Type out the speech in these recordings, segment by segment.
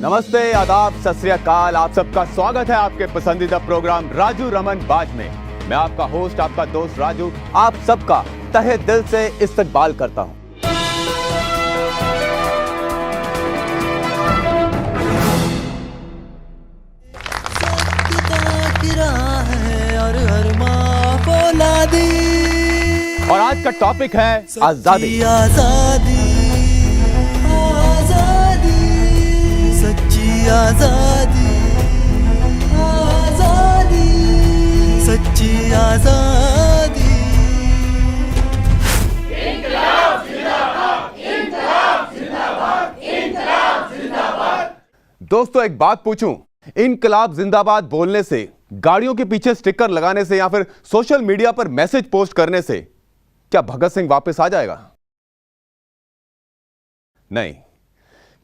नमस्ते, आदाब, सत श्री अकाल। आप सबका स्वागत है आपके पसंदीदा प्रोग्राम राजू रमन बाज में। मैं आपका होस्ट, आपका दोस्त राजू, आप सबका तहे दिल से इस्तकबाल करता हूं। और आज का टॉपिक है आजादी। आजादी, आजादी, सच्ची आजादी, आजादी, सच्ची आजादी। इंकलाब जिंदाबाद, इंकलाब जिंदाबाद, इंकलाब जिंदाबाद। दोस्तों, एक बात पूछूं, इनकलाब जिंदाबाद बोलने से, गाड़ियों के पीछे स्टिकर लगाने से या फिर सोशल मीडिया पर मैसेज पोस्ट करने से क्या भगत सिंह वापस आ जाएगा? नहीं,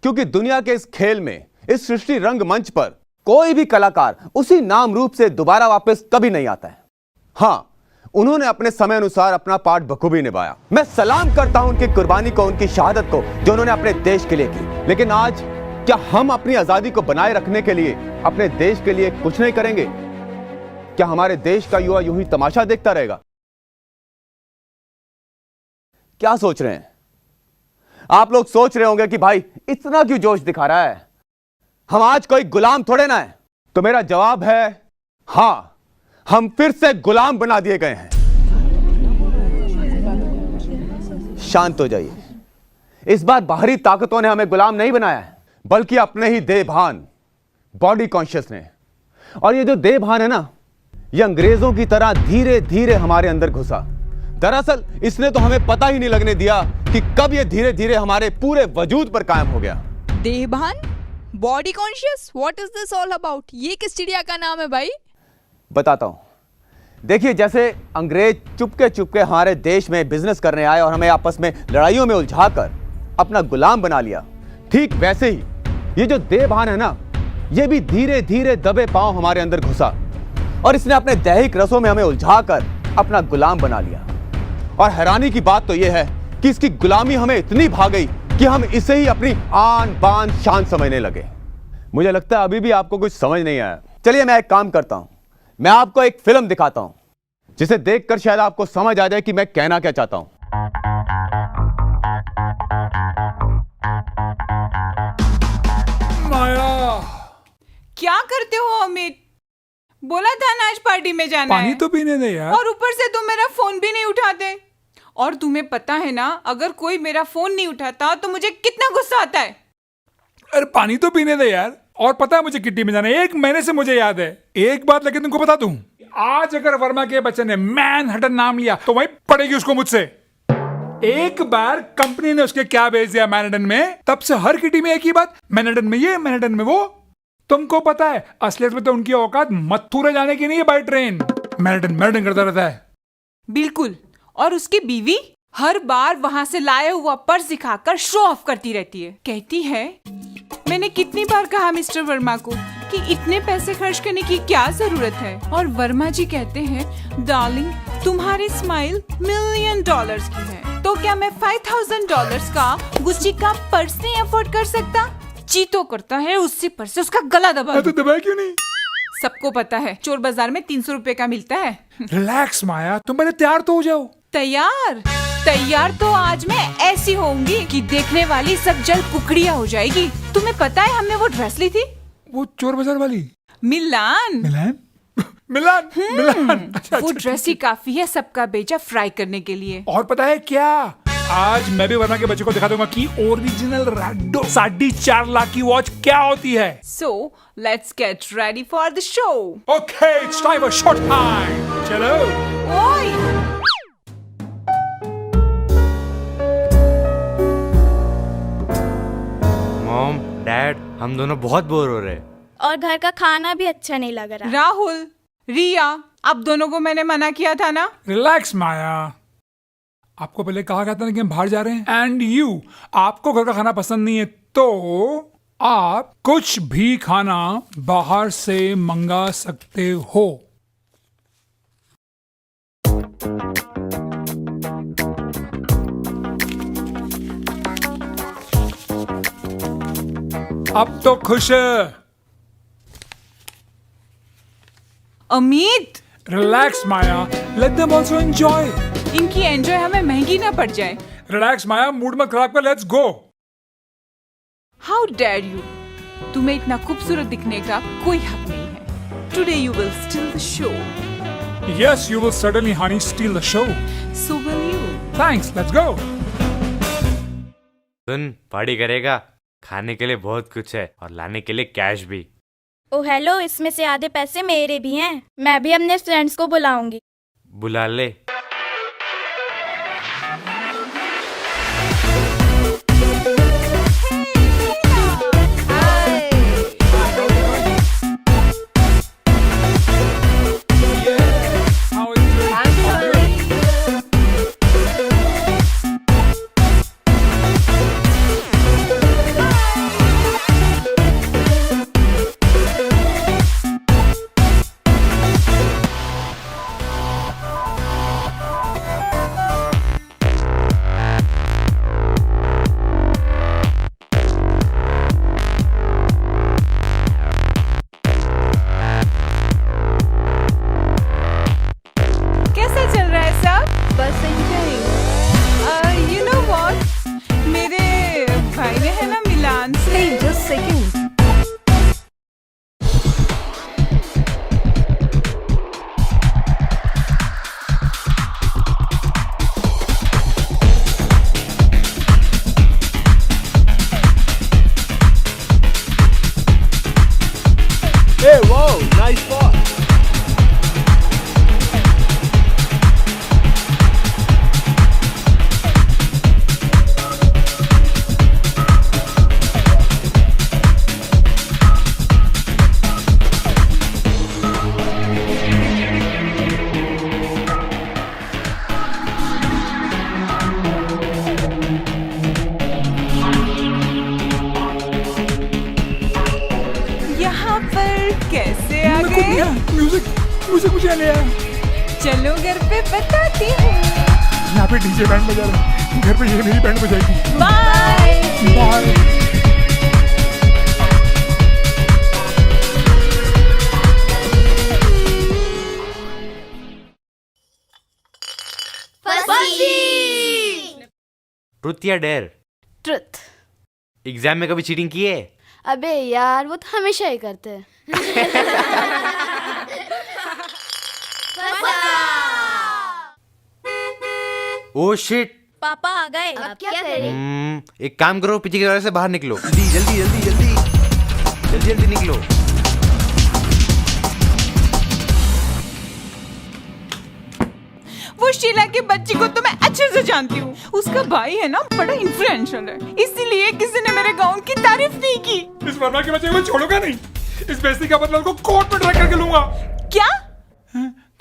क्योंकि दुनिया के इस खेल में, इस सृष्टि रंगमंच पर कोई भी कलाकार उसी नाम रूप से दोबारा वापस कभी नहीं आता है। हां, उन्होंने अपने समय अनुसार अपना पार्ट बखूबी निभाया। मैं सलाम करता हूं उनकी कुर्बानी को, उनकी शहादत को, जो उन्होंने अपने देश के लिए की। लेकिन आज क्या हम अपनी आजादी को बनाए रखने के लिए, अपने देश के लिए कुछ नहीं करेंगे? क्या हमारे देश का युवा यूं ही तमाशा देखता रहेगा? क्या सोच रहे हैं आप लोग? सोच रहे होंगे कि भाई इतना क्यों जोश दिखा रहा है, हम आज कोई गुलाम थोड़े ना है। तो मेरा जवाब है हां, हम फिर से गुलाम बना दिए गए हैं। शांत हो जाइए। इस बार बाहरी ताकतों ने हमें गुलाम नहीं बनाया है, बल्कि अपने ही देह भान, बॉडी कॉन्शियस ने। और ये जो देह भान है ना, ये अंग्रेजों की तरह धीरे धीरे हमारे अंदर घुसा। दरअसल इसने तो हमें पता ही नहीं लगने दिया कि कब ये धीरे धीरे हमारे पूरे वजूद पर कायम हो गया। देहभान, body conscious, what is this all about? ये किस चिड़िया का नाम है भाई? बताता हूं। देखिए, जैसे अंग्रेज चुपके चुपके हमारे देश में बिजनेस करने आए और हमें आपस में लड़ाइयों में उलझाकर अपना गुलाम बना लिया, ठीक वैसे ही ये जो देहभान है ना, ये भी धीरे धीरे दबे पांव हमारे अंदर घुसा और इसने अपने दैहिक रसों में हमें उलझाकर अपना गुलाम बना लिया। और हैरानी की बात तो यह है कि इसकी गुलामी हमें इतनी भा गई कि हम इसे ही अपनी आन बान शान समझने लगे। मुझे लगता है अभी भी आपको कुछ समझ नहीं आया। चलिए, मैं एक काम करता हूं, मैं आपको एक फिल्म दिखाता हूं, जिसे देखकर शायद आपको समझ आ जाए कि मैं कहना क्या चाहता हूं। माया, क्या करते हो अमित? बोला था ना आज पार्टी में जाना पानी है। तो पीने दे यार। और ऊपर से तुम मेरा फोन भी नहीं उठाते। और तुम्हें पता है ना, अगर कोई मेरा फोन नहीं उठाता तो मुझे कितना गुस्सा आता है। अरे पानी तो पीने दे यार। और पता है मुझे किट्टी में जाना है, 1 महीने से मुझे याद है। एक बात लेकिन तुमको बता दूं, आज अगर वर्मा के बच्चे ने मैनहट्टन नाम लिया तो वही पड़ेगी उसको मुझसे। एक बार कंपनी ने उसके क्या भेज दिया मैनहट्टन में, तब से हर किटी में एक ही बात, मैनहट्टन में ये, मैनहट्टन में वो। तुमको पता है असलियत में तो उनकी औकात मथुरा जाने की नहीं है बाय ट्रेन। मैनहट्टन मैनहट्टन करता रहता है। बिल्कुल। और उसकी बीवी हर बार वहां से लाया हुआ पर्स दिखाकर शो ऑफ करती रहती है। कहती है, मैंने कितनी बार कहा मिस्टर वर्मा को कि इतने पैसे खर्च करने की क्या जरूरत है। और वर्मा जी कहते हैं, डार्लिंग तुम्हारी स्माइल $1,000,000 की है, तो क्या मैं $5,000 का गुच्ची का पर्स नहीं अफोर्ड कर सकता? जी तो करता है उसी पर्स से उसका गला दबा। तो दबाया क्यों नहीं? सबको पता है चोर बाजार में 300 रुपए का मिलता है। रिलैक्स माया, तुम पहले तैयार तो हो जाओ। तैयार तैयार तो आज मैं ऐसी होंगी कि देखने वाली सब जल कुकड़िया हो जाएगी। तुम्हें पता है हमने वो ड्रेस ली थी, वो चोर बाजार वाली मिलान। मिलान मिलान मिलान। अच्छा, वो अच्छा, ड्रेस ही काफी है सबका बेचा फ्राई करने के लिए। और पता है क्या, आज मैं भी वर्मा के बच्चे को दिखा दूंगा कि ओरिजिनल रैडो 4.5 लाख की वॉच क्या होती है। So let's get ready for the show. Okay, it's time for show time. चलो। ओए मॉम, डैड, हम दोनों बहुत बोर हो रहे हैं। और घर का खाना भी अच्छा नहीं लग रहा। राहुल, रिया, आप दोनों को मैंने मना किया था ना। रिलैक्स माया, आपको पहले कहा गया था ना कि हम बाहर जा रहे हैं। एंड यू, आपको घर का खाना पसंद नहीं है तो आप कुछ भी खाना बाहर से मंगा सकते हो। अब तो खुश है। अमित, रिलैक्स माया, लेट देम आल्सो एंजॉय। इनकी एंजॉय हमें महंगी ना पड़ जाए। रिलैक्स माया, मूड मत खराब कर, let's go. How dare you, तुम्हें इतना खूबसूरत दिखने का कोई हक नहीं है। Today you will steal the show. Yes, you will certainly, honey, steal the show. So will you. Thanks, let's go. Soon, party करेगा? खाने के लिए बहुत कुछ है और लाने के लिए कैश भी। ओ हेलो, इसमें से आधे पैसे मेरे भी हैं। मैं भी अपने फ्रेंड्स को बुलाऊंगी। बुला ले। How is it? कैसा चल रहा है सब? बस यू नो व्हाट, मेरे भाई ने है ना मिलान से। Just second. Hey, wow, nice spot. यहाँ पर कैसे आ मेरे को गए? भैया, म्यूजिक मुझे ले आया। चलो घर पे बताती हूँ। यहाँ पे डीजे बैंड बजा रहा है, घर पे ये मेरी बैंड बजाएगी। बाय। बाय। ट्रुथ या डेयर? ट्रुथ। एग्जाम में कभी चीटिंग की है? अबे यार, वो तो हमेशा ही करते हैं। Oh shit. पापा आ गए। अब क्या करें? एक काम करो, पीछे के दरवाजे से बाहर निकलो। जल्दी जल्दी जल्दी जल्दी जल्दी जल्दी निकलो। वो शीला के बच्ची को तो मैं अच्छे से जानती हूँ। उसका भाई है ना बड़ा इन्फ्लुएंशियल है, इसीलिए किसी ने मेरे गाउन की तारीफ नहीं की। इस वर्मा के बच्चे को छोड़ूंगा नहीं। इस बेइज्जती का बदला उसको कोर्ट में ड्रैग करके लूंगा। क्या?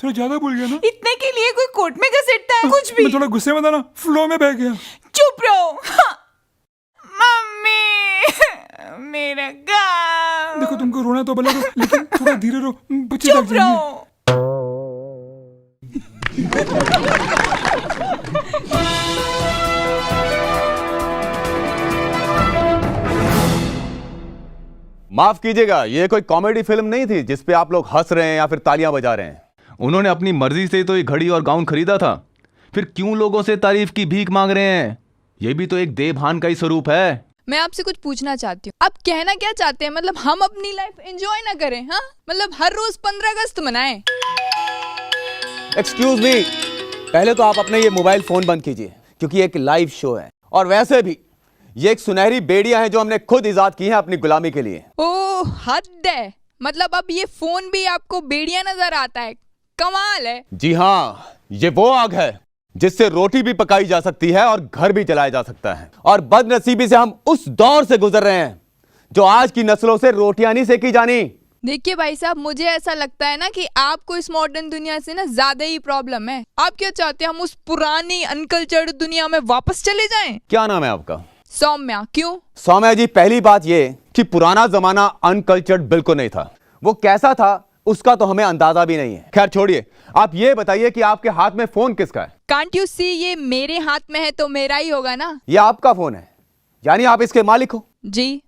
थोड़ा ज्यादा भूल गया ना? इतने के लिए कोई कोर्ट में घसीटता है कुछ भी? मैं थोड़ा गुस्से में था ना, फ्लो में बह गया। चुप रहो। हाँ। मम्मी, मेरा गाउन। देखो, तुमको रोना तो भला दो, लेकिन थोड़ा धीरे रो, बच्चे चुप थक जाएंगे। रहो। माफ कीजिएगा, ये कोई कॉमेडी फिल्म नहीं थी जिसपे आप लोग हंस रहे हैं या फिर तालियां बजा रहे हैं। उन्होंने अपनी मर्जी से तो ये घड़ी और गाउन खरीदा था, फिर क्यों लोगों से तारीफ की भीख मांग रहे हैं? ये भी तो एक देवभान का ही स्वरूप है। मैं आपसे कुछ पूछना चाहती हूँ, आप कहना क्या चाहते हैं? मतलब हम अपनी लाइफ एंजॉय ना करें? हाँ, मतलब हर रोज 15 अगस्त मनाएं? एक्सक्यूज मी, पहले तो आप अपने ये मोबाइल फोन बंद कीजिए, क्योंकि एक लाइव शो है। और वैसे भी ये एक सुनहरी बेड़ियां हैं जो हमने खुद इजाद की हैं अपनी गुलामी के लिए। ओह हद है, मतलब अब ये फोन भी आपको बेड़िया नजर आता है? कमाल है। जी हाँ, ये वो आग है जिससे रोटी भी पकाई जा सकती है और घर भी जलाया जा सकता है। और बदनसीबी से हम उस दौर से गुजर रहे हैं जो आज की नस्लों से रोटियां नहीं सेकी जानी। देखिए भाई साहब, मुझे ऐसा लगता है ना कि आपको इस मॉडर्न दुनिया से ना ज्यादा ही प्रॉब्लम है। आप क्या चाहते हैं, हम उस पुरानी अनकल्चर्ड दुनिया में वापस चले जाएं? क्या नाम है आपका? सौम्या। क्यों? सौम्या जी, पहली बात ये कि पुराना जमाना अनकल्चर्ड बिल्कुल नहीं था। वो कैसा था उसका तो हमें अंदाजा भी नहीं है। खैर छोड़िए, आप ये बताइए कि आपके हाथ में फोन किसका है? कांट यू सी, ये मेरे हाथ में है तो मेरा ही होगा ना। ये आपका फोन है, यानी आप इसके मालिक हो? जी।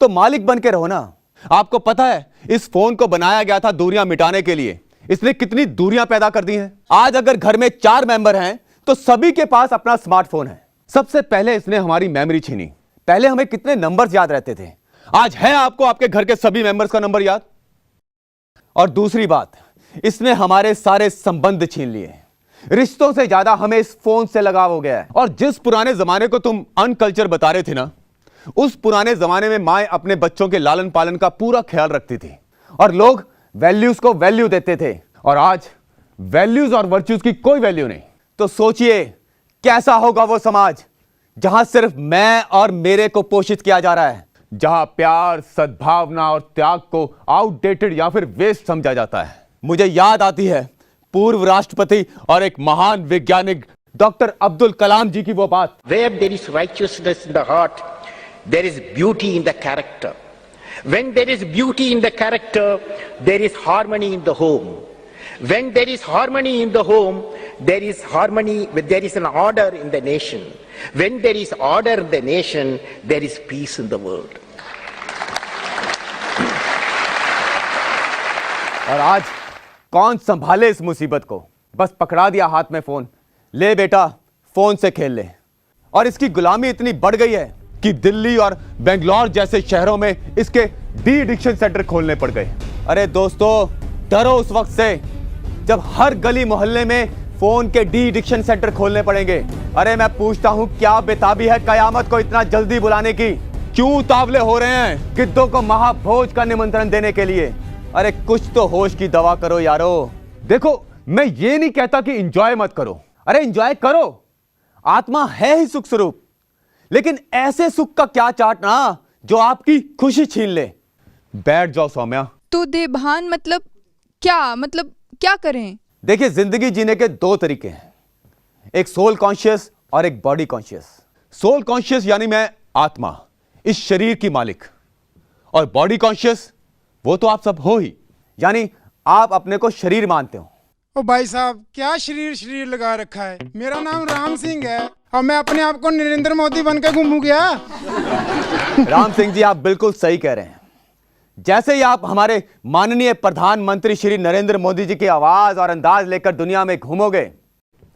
तो मालिक बन के रहो ना। आपको पता है इस फोन को बनाया गया था दूरियां मिटाने के लिए। इसने कितनी दूरियां पैदा कर दी हैं। आज अगर घर में 4 मेंबर हैं तो सभी के पास अपना स्मार्टफोन है। सबसे पहले इसने हमारी मेमोरी छीनी। पहले हमें कितने नंबर्स याद रहते थे, आज है आपको आपके घर के सभी मेंबर्स का नंबर याद। और दूसरी बात, इसने हमारे सारे संबंध छीन लिए। रिश्तों से ज्यादा हमें इस फोन से लगाव हो गया है। और जिस पुराने जमाने को तुम अनकल्चर बता रहे थे ना, उस पुराने जमाने में माएं अपने बच्चों के लालन पालन का पूरा ख्याल रखती थी और लोग वैल्यूज को वैल्यू देते थे। और आज वैल्यूज और वर्च्यूज की कोई वैल्यू नहीं। तो सोचिए कैसा होगा वो समाज जहां सिर्फ मैं और मेरे को पोषित किया जा रहा है, जहां प्यार, सद्भावना और त्याग को आउटडेटेड या फिर वेस्ट समझा जाता है। मुझे याद आती है पूर्व राष्ट्रपति और एक महान वैज्ञानिक डॉक्टर अब्दुल कलाम जी की वो बात। Where there is righteousness in the heart, there is beauty in the character. When there is beauty in the character, there is harmony in the home. When there is harmony in the home, there is harmony, there is an order in the nation. When there is order in the nation, there is peace in the world. और आज कौन संभाले इस मुसीबत को। बस पकड़ा दिया हाथ में फोन, ले बेटा फोन से खेल ले। और इसकी गुलामी इतनी बढ़ गई है कि दिल्ली और बेंगलोर जैसे शहरों में इसके डी एडिक्शन सेंटर खोलने पड़ गए। अरे दोस्तों, डरो उस वक्त से जब हर गली मोहल्ले में फोन के डी एडिक्शन सेंटर खोलने पड़ेंगे। अरे मैं पूछता हूं, क्या बेताबी है कयामत को इतना जल्दी बुलाने की? क्यों उतावले हो रहे हैं गिद्धों को महाभोज का निमंत्रण देने के लिए? अरे कुछ तो होश की दवा करो यारो। देखो, मैं ये नहीं कहता कि एंजॉय मत करो। अरे एंजॉय करो, आत्मा है ही सुख स्वरूप। लेकिन ऐसे सुख का क्या चाटना जो आपकी खुशी छीन ले। बैठ जाओ सौम्या। तो देभान मतलब क्या करें? देखिए, जिंदगी जीने के 2 तरीके हैं, एक सोल कॉन्शियस और एक बॉडी कॉन्शियस। सोल कॉन्शियस यानी मैं आत्मा, इस शरीर की मालिक। और बॉडी कॉन्शियस वो तो आप सब हो ही, यानी आप अपने को शरीर मानते हो। ओ भाई साहब, क्या शरीर लगा रखा है। मेरा नाम राम सिंह है और मैं अपने आप को नरेंद्र मोदी बनकर घूमू गया। राम सिंह जी, आप बिल्कुल सही कह रहे हैं। जैसे ही आप हमारे माननीय प्रधानमंत्री श्री नरेंद्र मोदी जी की आवाज और अंदाज लेकर दुनिया में घूमोगे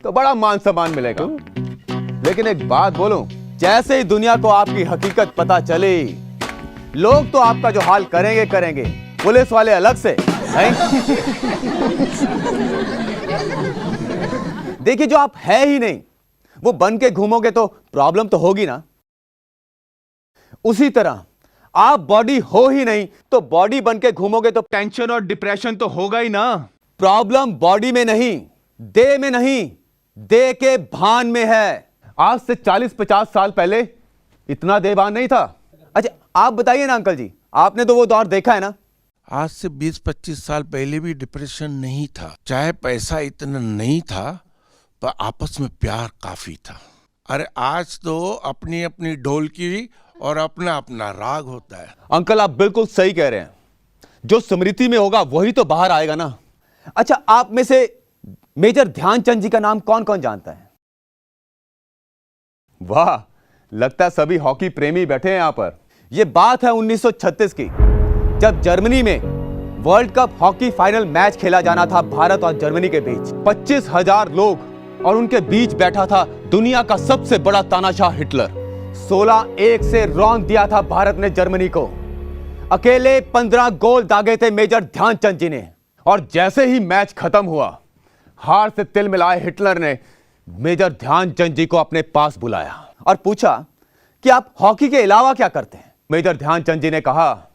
तो बड़ा मान सम्मान मिलेगा। लेकिन एक बात बोलूं, जैसे ही दुनिया को आपकी हकीकत पता चली, लोग तो आपका जो हाल करेंगे, पुलिस वाले अलग से। देखिए, जो आप है ही नहीं वो बन के घूमोगे तो प्रॉब्लम तो होगी ना। उसी तरह आप बॉडी हो ही नहीं तो बॉडी बन के घूमोगे तो टेंशन और डिप्रेशन तो होगा ही ना। प्रॉब्लम बॉडी में नहीं, देह में नहीं, देह के भान में है। आज से 40-50 साल पहले इतना देहभान नहीं था। अच्छा, आप बताइए ना अंकल जी, आपने तो वो दौर देखा है ना। आज से 20-25 साल पहले भी डिप्रेशन नहीं था, चाहे पैसा इतना नहीं था पर आपस में प्यार काफी था। अरे आज तो अपनी अपनी ढोलकी और अपना अपना राग होता है। अंकल, आप बिल्कुल सही कह रहे हैं। जो स्मृति में होगा वही तो बाहर आएगा ना। अच्छा, आप में से मेजर ध्यानचंद जी का नाम कौन कौन जानता है? वाह, लगता है सभी हॉकी प्रेमी बैठे हैं यहां पर। यह बात है 1936 की, जब जर्मनी में world cup hockey final match खेला जाना था भारत और जर्मनी के बीच। 25,000 लोग और उनके बीच बैठा था दुनिया का सबसे बड़ा तानाशाह हिटलर। 16-1 से रौंद दिया था भारत ने जर्मनी को। अकेले 15 गोल दागे थे मेजर ध्यानचंद जी ने। और जैसे ही मैच खत्म हुआ, हार से तिल मिलाए हिटलर ने मेजर ध्यानचंद जी को अपने पास बुलाया और पूछा कि आप हॉकी के अलावा क्या करते हैं? मेजर ध्यानचंद जी ने कहा,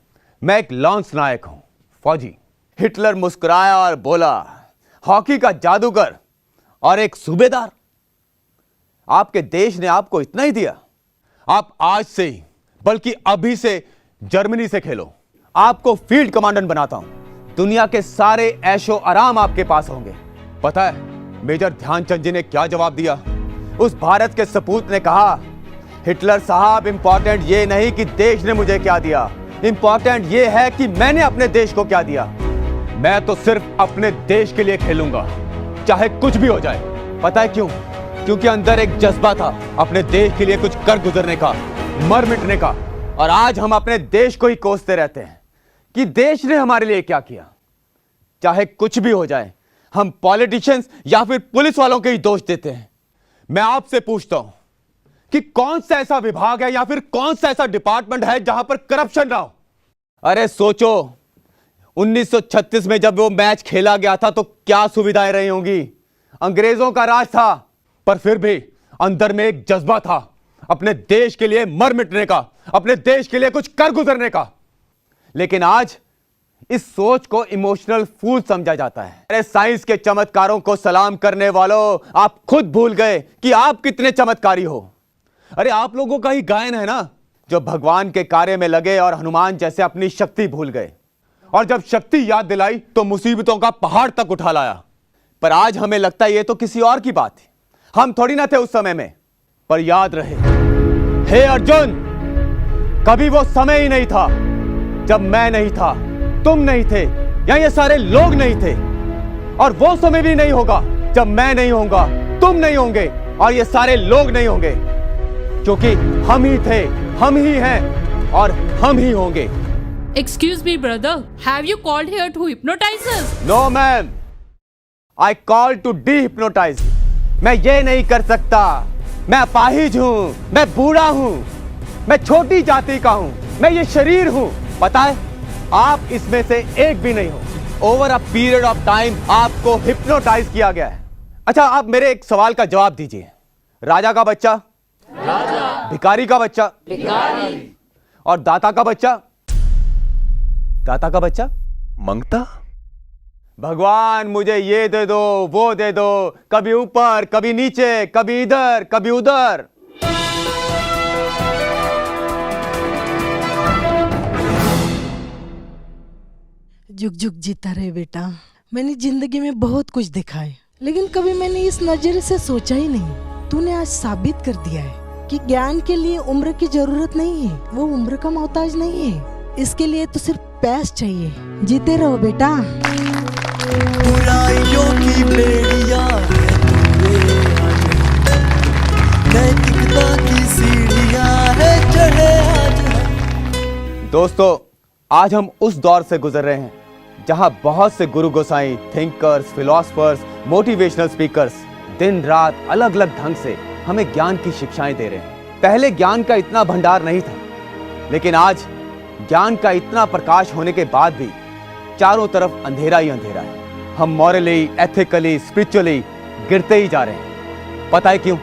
मैं एक लॉन्स नायक हूं, फौजी। हिटलर मुस्कुराया और बोला, हॉकी का जादूगर और एक सूबेदार? आपके देश ने आपको इतना ही दिया? आप आज से ही, बल्कि अभी से जर्मनी से खेलो। आपको फील्ड कमांडेंट बनाता हूं। दुनिया के सारे ऐशो आराम आपके पास होंगे। पता है मेजर ध्यानचंद जी ने क्या जवाब दिया? उस भारत के सपूत ने कहा, हिटलर साहब, इंपॉर्टेंट ये नहीं कि देश ने मुझे क्या दिया, इंपॉर्टेंट ये है कि मैंने अपने देश को क्या दिया। मैं तो सिर्फ अपने देश के लिए खेलूंगा, चाहे कुछ भी हो जाए। पता है क्यों? क्योंकि अंदर एक जज्बा था अपने देश के लिए कुछ कर गुजरने का, मर मिटने का। और आज हम अपने देश को ही कोसते रहते हैं कि देश ने हमारे लिए क्या किया। चाहे कुछ भी हो जाए, हम पॉलिटिशियंस या फिर पुलिस वालों के ही दोष देते हैं। मैं आपसे पूछता हूं कि कौन सा ऐसा विभाग है या फिर कौन सा ऐसा डिपार्टमेंट है जहां पर करप्शन ना हो। अरे सोचो, 1936 में जब वो मैच खेला गया था तो क्या सुविधाएं रही होंगी। अंग्रेजों का राज था, पर फिर भी अंदर में एक जज्बा था अपने देश के लिए मर मिटने का, अपने देश के लिए कुछ कर गुजरने का। लेकिन आज इस सोच को इमोशनल फूल समझा जाता है। अरे साइंस के चमत्कारों को सलाम करने वालों, आप खुद भूल गए कि आप कितने चमत्कारी हो। अरे आप लोगों का ही गायन है ना, जो भगवान के कार्य में लगे और हनुमान जैसे अपनी शक्ति भूल गए, और जब शक्ति याद दिलाई तो मुसीबतों का पहाड़ तक उठा लाया। पर आज हमें लगता है ये तो किसी और की बात थी, हम थोड़ी ना थे उस समय में। पर याद रहे, हे अर्जुन, कभी वो समय ही नहीं था जब मैं नहीं था, तुम नहीं थे, या ये सारे लोग नहीं थे। और वो समय भी नहीं होगा जब मैं नहीं होऊंगा, तुम नहीं होंगे और ये सारे लोग नहीं होंगे, क्योंकि हम ही थे, हम ही हैं और हम ही होंगे। Excuse me, brother. Have you called here to hypnotize us? No, ma'am. I called to dehypnotize. मैं ये नहीं कर सकता। मैं अपाहिज हूँ, मैं बूढ़ा हूँ, मैं छोटी जाति का हूँ, मैं ये शरीर हूँ। पता है, आप इसमें से एक भी नहीं हो। Over a period of time आपको हिप्नोटाइज किया गया है। अच्छा, आप मेरे एक सवाल का जवाब दीजिए। राजा का बच्चा राजा, भिखारी का बच्चा भिखारी, और दाता का बच्चा दाता का बच्चा मंगता। भगवान मुझे ये दे दो, वो दे दो, कभी ऊपर, कभी नीचे, कभी इधर, कभी उधर। जुग जुग जीता रहे बेटा। मैंने जिंदगी में बहुत कुछ देखा है, लेकिन कभी मैंने इस नजरिए से सोचा ही नहीं। तूने आज साबित कर दिया है कि ज्ञान के लिए उम्र की जरूरत नहीं है, वो उम्र का मोहताज नहीं है। इसके लिए तो सिर्फ पैस चाहिए। जीते रहो बेटा। बुराइयों की बेड़ियां नैतिकता की सीढ़ियां है चढ़े आज। दोस्तों, आज हम उस दौर से गुजर रहे हैं जहां बहुत से गुरु गोसाई, थिंकर्स, फिलोसफर्स, मोटिवेशनल स्पीकर्स दिन रात अलग अलग ढंग से हमें ज्ञान की शिक्षाएं दे रहे हैं। पहले ज्ञान का इतना भंडार नहीं था, लेकिन आज ज्ञान का इतना प्रकाश होने के बाद भी चारों तरफ अंधेरा ही अंधेरा है। हम मॉरली, एथिकली, स्पिरिचुअली गिरते ही जा रहे हैं। पता है क्यों?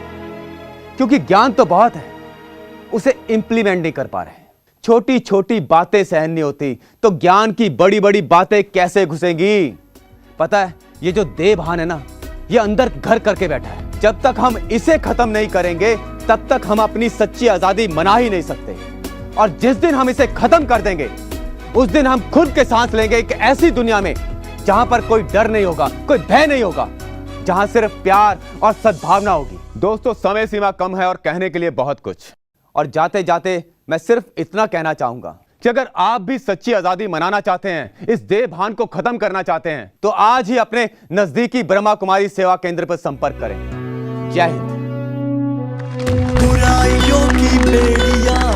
क्योंकि ज्ञान तो बहुत है, उसे इंप्लीमेंट नहीं कर पा रहे। छोटी छोटी बातें सहन नहीं होती तो ज्ञान की बड़ी बड़ी बातें कैसे घुसेंगी? पता है, ये जो देह भान है ना, ये अंदर घर करके बैठा है। जब तक हम इसे खत्म नहीं करेंगे तब तक हम अपनी सच्ची आजादी मना ही नहीं सकते। और जिस दिन हम इसे खत्म कर देंगे उस दिन हम खुद के सांस लेंगे एक ऐसी दुनिया में जहां पर कोई डर नहीं होगा, कोई भय नहीं होगा, जहां सिर्फ प्यार और सद्भावना होगी। दोस्तों, समय सीमा कम है और कहने के लिए बहुत कुछ, और जाते जाते मैं सिर्फ इतना कहना चाहूंगा कि अगर आप भी सच्ची आजादी मनाना चाहते हैं, इस देह भान को खत्म करना चाहते हैं, तो आज ही अपने नजदीकी ब्रह्मा कुमारी सेवा केंद्र पर संपर्क करें। जय हिंद। बुराइयों की बेड़ियां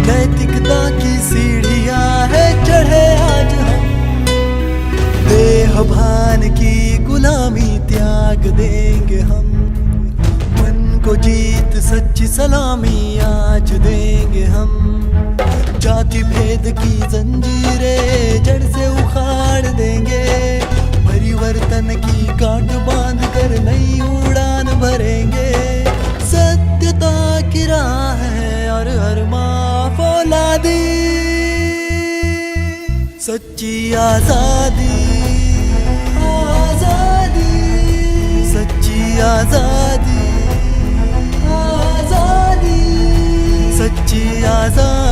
नैतिकता की सीढ़ियां है चढ़े आज हम। देह भान की गुलामी त्याग देंगे हम, मन को जीत सच्ची सलामी आज देंगे हम। जाति भेद की जंजीरें जड़ से उखाड़ देंगे, परिवर्तन की गांठ बांध कर नई उड़ान भरेंगे। सत्यता की राह है और हर माँ फौलादी, सच्ची आजादी, आजादी, सच्ची आजादी, आजादी, सच्ची आजादी।